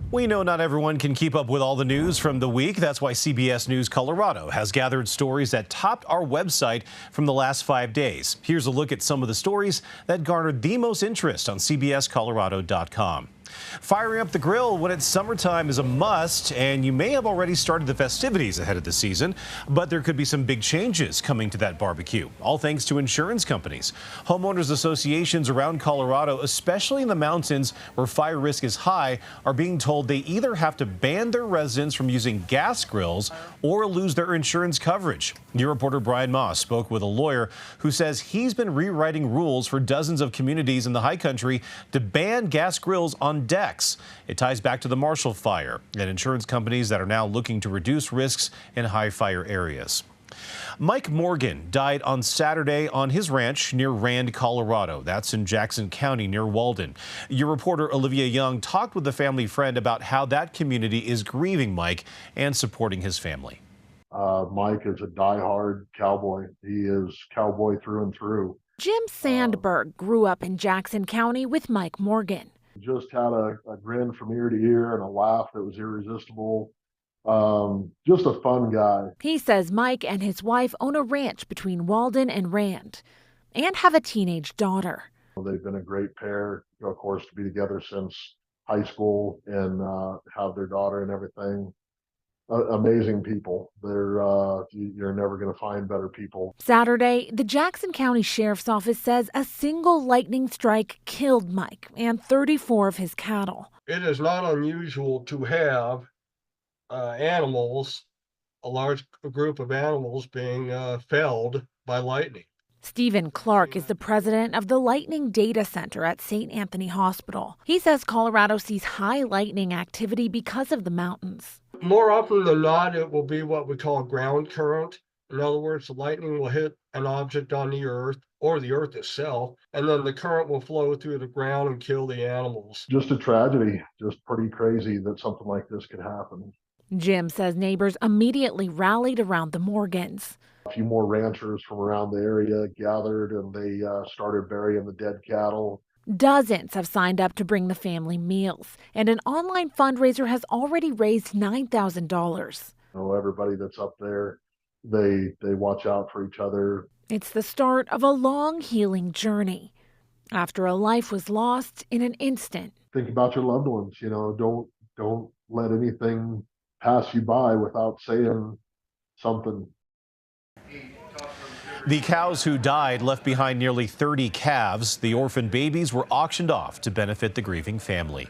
We know not everyone can keep up with all the news from the week. That's why CBS News Colorado has gathered stories that topped our website from the last 5 days. Here's a look at some of the stories that garnered the most interest on CBSColorado.com. Firing up the grill when it's summertime is a must, and you may have already started the festivities ahead of the season, but there could be some big changes coming to that barbecue, all thanks to insurance companies. Homeowners associations around Colorado, especially in the mountains where fire risk is high, are being told they either have to ban their residents from using gas grills or lose their insurance coverage. Your reporter Brian Moss spoke with a lawyer who says he's been rewriting rules for dozens of communities in the high country to ban gas grills on decks. It ties back to the Marshall Fire and insurance companies that are now looking to reduce risks in high fire areas. Mike Morgan died on Saturday on his ranch near Rand, Colorado. That's in Jackson County near Walden. Your reporter Olivia Young talked with a family friend about how that community is grieving Mike and supporting his family. Mike is a diehard cowboy. He is cowboy through and through. Jim Sandberg grew up in Jackson County with Mike Morgan. Just had a grin from ear to ear and a laugh that was irresistible. Just a fun guy. He says Mike and his wife own a ranch between Walden and Rand and have a teenage daughter. They've been a great pair, of course, to be together since high school and have their daughter and everything. Amazing people. You're never going to find better people. Saturday, the Jackson County Sheriff's Office says a single lightning strike killed Mike and 34 of his cattle. It is not unusual to have animals, a large group of animals being felled by lightning. Stephen Clark is the president of the Lightning Data Center at St. Anthony Hospital. He says Colorado sees high lightning activity because of the mountains. More often than not, it will be what we call ground current. In other words, the lightning will hit an object on the earth or the earth itself, and then the current will flow through the ground and kill the animals. Just a tragedy, just pretty crazy that something like this could happen. Jim says neighbors immediately rallied around the Morgans. A few more ranchers from around the area gathered and they started burying the dead cattle. Dozens have signed up to bring the family meals, and an online fundraiser has already raised $9,000. Everybody that's up there, they watch out for each other. It's the start of a long healing journey after a life was lost in an instant. Think about your loved ones. Don't let anything pass you by without saying something. The cows who died left behind nearly 30 calves. The orphaned babies were auctioned off to benefit the grieving family.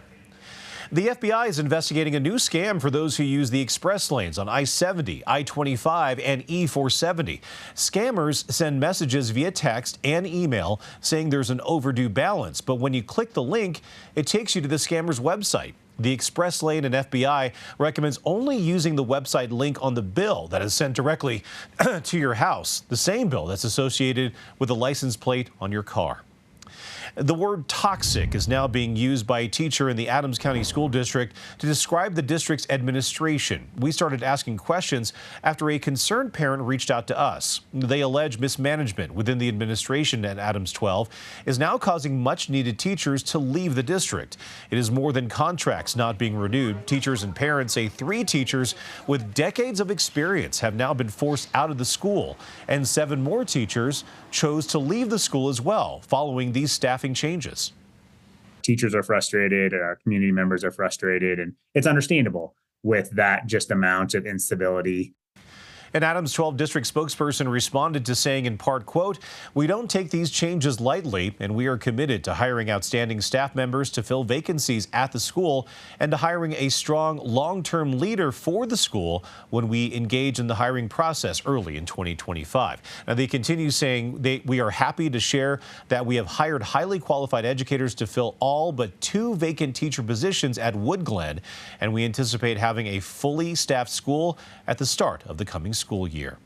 The FBI is investigating a new scam for those who use the express lanes on I-70, I-25, and E-470. Scammers send messages via text and email saying there's an overdue balance, but when you click the link, it takes you to the scammer's website. The Express Lane and FBI recommends only using the website link on the bill that is sent directly to your house, the same bill that's associated with the license plate on your car. The word toxic is now being used by a teacher in the Adams County School District to describe the district's administration. We started asking questions after a concerned parent reached out to us. They allege mismanagement within the administration at Adams 12 is now causing much-needed teachers to leave the district. It is more than contracts not being renewed. Teachers and parents say 3 teachers with decades of experience have now been forced out of the school, and 7 more teachers chose to leave the school as well following these staffing changes. Teachers are frustrated, our community members are frustrated, and it's understandable with that just amount of instability. An Adams 12 district spokesperson responded to saying in part, quote, "We don't take these changes lightly, and we are committed to hiring outstanding staff members to fill vacancies at the school and to hiring a strong long-term leader for the school when we engage in the hiring process early in 2025. Now, they continue saying we are happy to share that we have hired highly qualified educators to fill all but 2 vacant teacher positions at Wood Glen, and we anticipate having a fully staffed school at the start of the coming school year.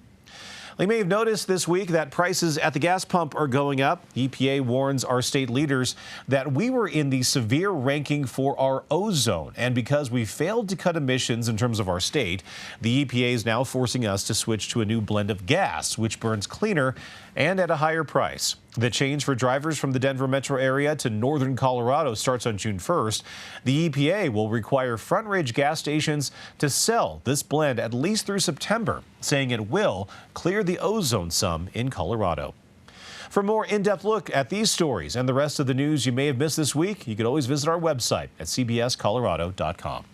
You may have noticed this week that prices at the gas pump are going up. EPA warns our state leaders that we were in the severe ranking for our ozone. And because we failed to cut emissions in terms of our state, the EPA is now forcing us to switch to a new blend of gas, which burns cleaner and at a higher price. The change for drivers from the Denver metro area to northern Colorado starts on June 1st. The EPA will require Front Ridge gas stations to sell this blend at least through September, saying it will clear the ozone some in Colorado. For a more in-depth look at these stories and the rest of the news you may have missed this week, you can always visit our website at cbscolorado.com.